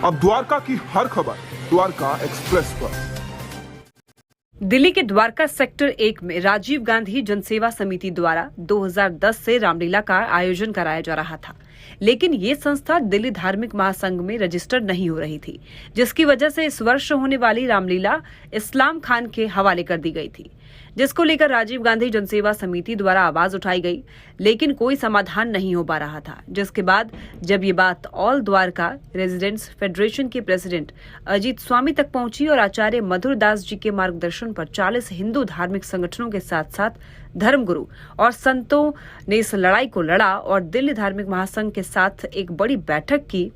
अब द्वारका की हर खबर द्वारका एक्सप्रेस पर। दिल्ली के द्वारका सेक्टर 1 में राजीव गांधी जनसेवा समिति द्वारा 2010 से रामलीला का आयोजन कराया जा रहा था, लेकिन ये संस्था दिल्ली धार्मिक महासंघ में रजिस्टर्ड नहीं हो रही थी, जिसकी वजह से इस वर्ष होने वाली रामलीला इस्लाम खान के हवाले कर दी गई थी, जिसको लेकर राजीव गांधी जनसेवा समिति द्वारा आवाज उठाई गई, लेकिन कोई समाधान नहीं हो पा रहा था। जिसके बाद जब ये बात ऑल द्वारका रेजिडेंट्स फेडरेशन के प्रेसिडेंट अजीत स्वामी तक पहुंची और आचार्य मधुर दास जी के मार्गदर्शन पर 40 हिंदू धार्मिक संगठनों के साथ साथ धर्मगुरु और संतों ने इस लड़ाई को लड़ा और दिल्ली धार्मिक महासंघ के साथ एक बड़ी बैठक की,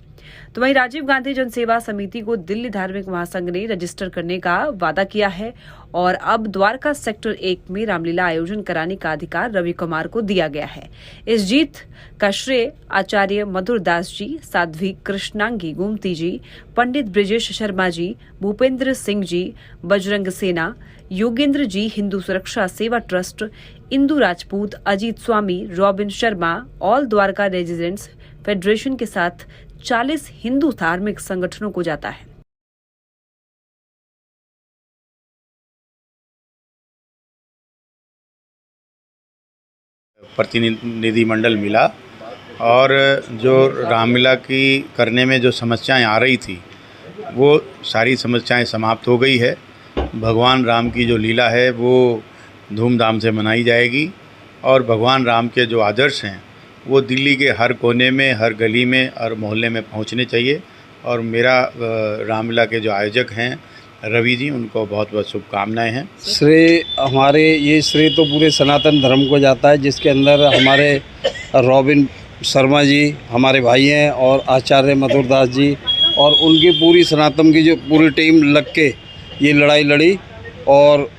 तो वहीं राजीव गांधी जनसेवा समिति को दिल्ली धार्मिक महासंघ ने रजिस्टर करने का वादा किया है और अब द्वारका सेक्टर 1 में रामलीला आयोजन कराने का अधिकार रवि कुमार को दिया गया है। इस जीत का श्रेय आचार्य मधुर दास जी, साध्वी कृष्णांगी गोमती जी, पंडित ब्रिजेश शर्मा जी, भूपेंद्र सिंह जी, बजरंग सेना, Yogendra ji, Hindu Suraksha Seva trust, Indu Rajput, Ajit Swami, Robin Sharma, all Dwarka residents federation के साथ 40 हिंदू धार्मिक संगठनों को जाता है। प्रतिनिधि मंडल मिला और जो रामलीला की करने में जो समस्याएं आ रही थी वो सारी समस्याएं समाप्त हो गई है। भगवान राम की जो लीला है वो धूमधाम से मनाई जाएगी और भगवान राम के जो आदर्श हैं वो दिल्ली के हर कोने में, हर गली में और मोहल्ले में पहुंचने चाहिए। और मेरा रामलीला के जो आयोजक हैं रवि जी, उनको बहुत बहुत शुभकामनाएं हैं। ये श्रेय तो पूरे सनातन धर्म को जाता है, जिसके अंदर हमारे रॉबिन शर्मा जी हमारे भाई हैं और आचार्य मधुर दास जी और उनकी पूरी सनातन की जो पूरी टीम लग के ये लड़ाई लड़ी। और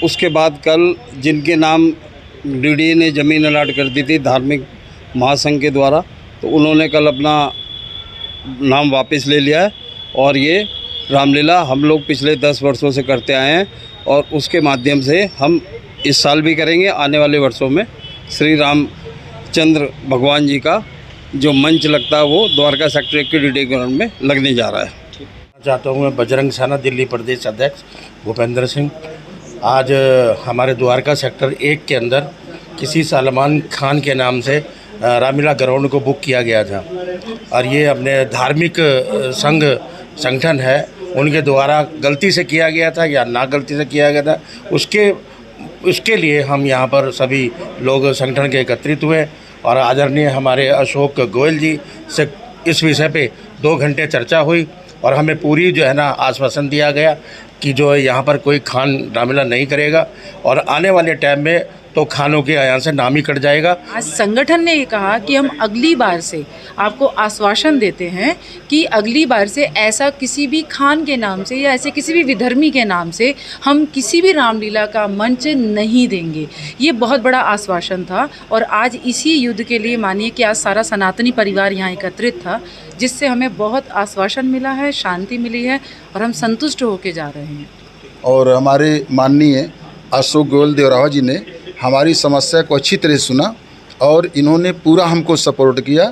उसके बाद कल जिनके नाम डीडीए ने ज़मीन अलाट कर दी थी धार्मिक महासंघ के द्वारा, तो उन्होंने कल अपना नाम वापस ले लिया है और ये रामलीला हम लोग पिछले 10 वर्षों से करते आए हैं और उसके माध्यम से हम इस साल भी करेंगे। आने वाले वर्षों में श्री रामचंद्र भगवान जी का जो मंच लगता है वो द्वारका सेक्टर 1 के डीडीए ग्राउंड में लगने जा रहा है। चाहता हूँ मैं बजरंग सेना दिल्ली प्रदेश अध्यक्ष भूपेंद्र सिंह, आज हमारे द्वारका सेक्टर 1 के अंदर किसी सलमान खान के नाम से रामलीला ग्राउंड को बुक किया गया था और ये अपने धार्मिक संगठन है उनके द्वारा गलती से किया गया था या ना गलती से किया गया था, उसके लिए हम यहाँ पर सभी लोग संगठन के एकत्रित हुए और आदरणीय हमारे अशोक गोयल जी से इस विषय पे 2 घंटे चर्चा हुई और हमें पूरी जो है ना आश्वासन दिया गया कि जो यहाँ पर कोई खान रामलीला नहीं करेगा और आने वाले टाइम में तो खानों के यहाँ से नाम ही कट जाएगा। आज संगठन ने ये कहा कि हम अगली बार से आपको आश्वासन देते हैं कि अगली बार से ऐसा किसी भी खान के नाम से या ऐसे किसी भी विधर्मी के नाम से हम किसी भी रामलीला का मंच नहीं देंगे। ये बहुत बड़ा आश्वासन था और आज इसी युद्ध के लिए मानिए कि आज सारा सनातनी परिवार यहाँ एकत्रित था, जिससे हमें बहुत आश्वासन मिला है, शांति मिली है और हम संतुष्ट होकर जा रहे हैं। और हमारे माननीय अशोक गोयल देवराव जी ने हमारी समस्या को अच्छी तरह सुना और इन्होंने पूरा हमको सपोर्ट किया,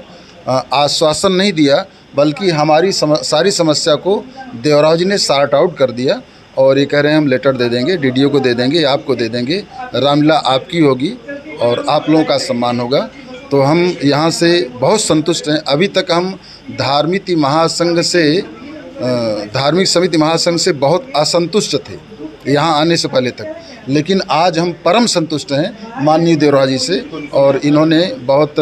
आश्वासन नहीं दिया बल्कि हमारी सारी समस्या को देवराव जी ने सॉर्ट आउट कर दिया और ये कह रहे हैं हम लेटर दे देंगे, डीडीओ को दे देंगे, आपको दे देंगे, रामलीला आपकी होगी और आप लोगों का सम्मान होगा। तो हम यहाँ से बहुत संतुष्ट हैं। अभी तक हम धार्मिक समिति महासंघ से बहुत असंतुष्ट थे यहाँ आने से पहले तक, लेकिन आज हम परम संतुष्ट हैं माननीय देवराज जी से और इन्होंने बहुत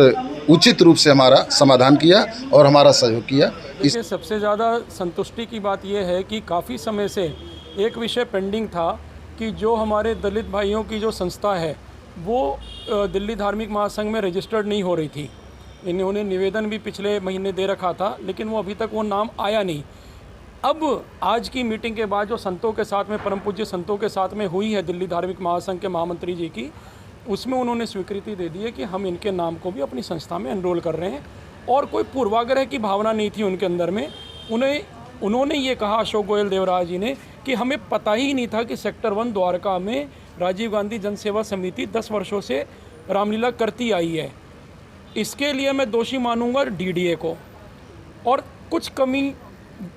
उचित रूप से हमारा समाधान किया और हमारा सहयोग किया। इससे सबसे ज़्यादा संतुष्टि की बात यह है कि काफ़ी समय से एक विषय पेंडिंग था कि जो हमारे दलित भाइयों की जो संस्था है वो दिल्ली धार्मिक महासंघ में रजिस्टर्ड नहीं हो रही थी। इन्होंने निवेदन भी पिछले महीने दे रखा था, लेकिन वो अभी तक वो नाम आया नहीं। अब आज की मीटिंग के बाद जो संतों के साथ में, परम पूज्य संतों के साथ में हुई है दिल्ली धार्मिक महासंघ के महामंत्री जी की, उसमें उन्होंने स्वीकृति दे दी है कि हम इनके नाम को भी अपनी संस्था में एनरोल कर रहे हैं और कोई पूर्वाग्रह की भावना नहीं थी उनके अंदर में। उन्होंने ये कहा, अशोक गोयल देवराज जी ने, कि हमें पता ही नहीं था कि सेक्टर 1 द्वारका में राजीव गांधी जनसेवा समिति 10 वर्षों से रामलीला करती आई है। इसके लिए मैं दोषी मानूंगा डीडीए को, और कुछ कमी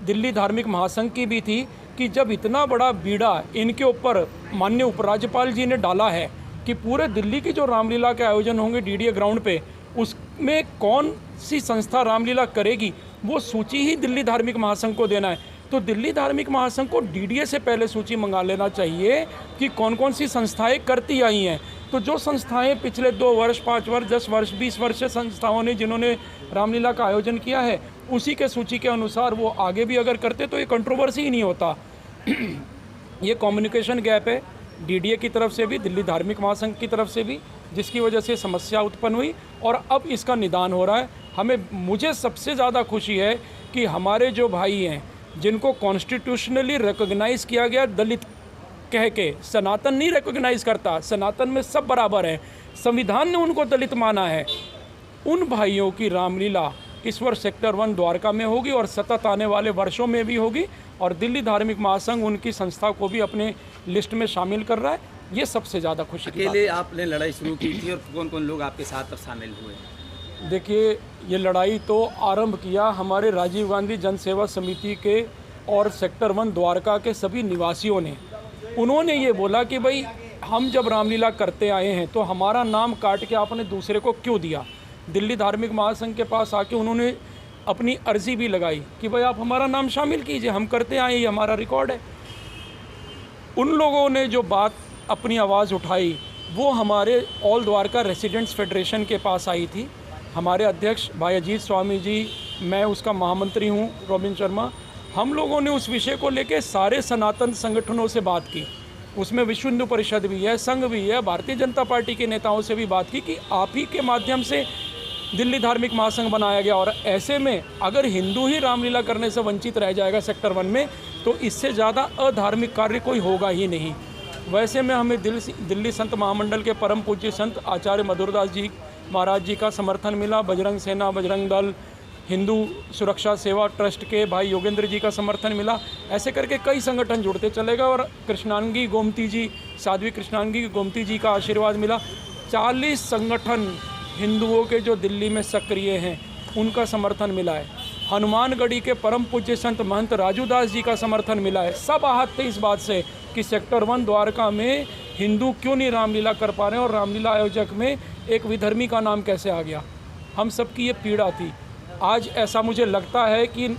दिल्ली धार्मिक महासंघ की भी थी कि जब इतना बड़ा बीड़ा इनके ऊपर माननीय उपराज्यपाल जी ने डाला है कि पूरे दिल्ली की जो रामलीला के आयोजन होंगे डीडीए ग्राउंड पे, उसमें कौन सी संस्था रामलीला करेगी, वो सूची ही दिल्ली धार्मिक महासंघ को देना है। तो दिल्ली धार्मिक महासंघ को डीडीए से पहले सूची मंगा लेना चाहिए कि कौन कौन सी संस्थाएं करती आई हैं। तो जो संस्थाएं पिछले 2 वर्ष, 5 वर्ष, 10 वर्ष, 20 वर्ष से संस्थाओं ने जिन्होंने रामलीला का आयोजन किया है, उसी के सूची के अनुसार वो आगे भी अगर करते तो ये कंट्रोवर्सी ही नहीं होता। ये कम्युनिकेशन गैप है डीडीए की तरफ से भी, दिल्ली धार्मिक महासंघ की तरफ से भी, जिसकी वजह से समस्या उत्पन्न हुई और अब इसका निदान हो रहा है। मुझे सबसे ज़्यादा खुशी है कि हमारे जो भाई हैं जिनको कॉन्स्टिट्यूशनली रिकॉग्नाइज किया गया दलित कह के, सनातन नहीं रिकॉग्नाइज करता, सनातन में सब बराबर है, संविधान ने उनको दलित माना है, उन भाइयों की रामलीला इस वर्ष सेक्टर 1 द्वारका में होगी और सतत आने वाले वर्षों में भी होगी और दिल्ली धार्मिक महासंघ उनकी संस्था को भी अपने लिस्ट में शामिल कर रहा है। ये सबसे ज़्यादा खुशी की बात है। अकेले आपने लड़ाई शुरू की थी और कौन कौन लोग आपके साथ अब शामिल हुए? देखिए, ये लड़ाई तो आरंभ किया हमारे राजीव गांधी जन सेवा समिति के और सेक्टर 1 द्वारका के सभी निवासियों ने। उन्होंने ये बोला कि भाई हम जब रामलीला करते आए हैं तो हमारा नाम काट के आपने दूसरे को क्यों दिया। दिल्ली धार्मिक महासंघ के पास आके उन्होंने अपनी अर्जी भी लगाई कि भाई आप हमारा नाम शामिल कीजिए, हम करते आए, ये हमारा रिकॉर्ड है। उन लोगों ने जो बात अपनी आवाज़ उठाई वो हमारे ऑल द्वारका रेसिडेंट्स फेडरेशन के पास आई थी। हमारे अध्यक्ष भाई अजीत स्वामी जी, मैं उसका महामंत्री हूँ रॉबिन शर्मा, हम लोगों ने उस विषय को लेकर सारे सनातन संगठनों से बात की। उसमें विश्व हिंदू परिषद भी है, संघ भी है, भारतीय जनता पार्टी के नेताओं से भी बात की कि आप ही के माध्यम से दिल्ली धार्मिक महासंघ बनाया गया और ऐसे में अगर हिंदू ही रामलीला करने से वंचित रह जाएगा सेक्टर 1 में तो इससे ज़्यादा अधार्मिक कार्य कोई होगा ही नहीं। वैसे में हमें दिल्ली संत महामंडल के परम पूज्य संत आचार्य मधुरदास जी महाराज जी का समर्थन मिला, बजरंग सेना, बजरंग दल, हिंदू सुरक्षा सेवा ट्रस्ट के भाई योगेंद्र जी का समर्थन मिला। ऐसे करके कई संगठन जुड़ते चलेगा और कृष्णांगी गोमती जी, साध्वी कृष्णांगी गोमती जी का आशीर्वाद मिला। 40 संगठन हिंदुओं के जो दिल्ली में सक्रिय हैं उनका समर्थन मिला है। हनुमानगढ़ी के परम पूज्य संत महंत राजू दास जी का समर्थन मिला है। सब आहत थे इस बात से कि सेक्टर 1 द्वारका में हिंदू क्यों नहीं रामलीला कर पा रहे हैं और रामलीला आयोजक में एक विधर्मी का नाम कैसे आ गया। हम सबकी ये पीड़ा थी। आज ऐसा मुझे लगता है कि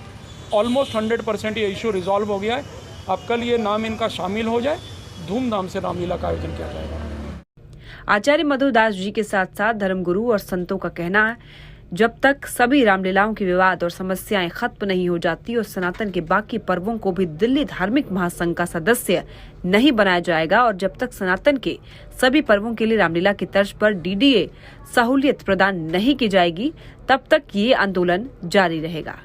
ऑलमोस्ट 100% ये इशू रिजॉल्व हो गया है। अब कल ये नाम इनका शामिल हो जाए, धूमधाम से रामलीला का आयोजन किया जाएगा। आचार्य मधुरदास जी के साथ साथ धर्मगुरु और संतों का कहना है, जब तक सभी रामलीलाओं के विवाद और समस्याएं खत्म नहीं हो जाती और सनातन के बाकी पर्वों को भी दिल्ली धार्मिक महासंघ का सदस्य नहीं बनाया जाएगा और जब तक सनातन के सभी पर्वों के लिए रामलीला की तर्ज पर डीडीए सहूलियत प्रदान नहीं की जाएगी, तब तक ये आंदोलन जारी रहेगा।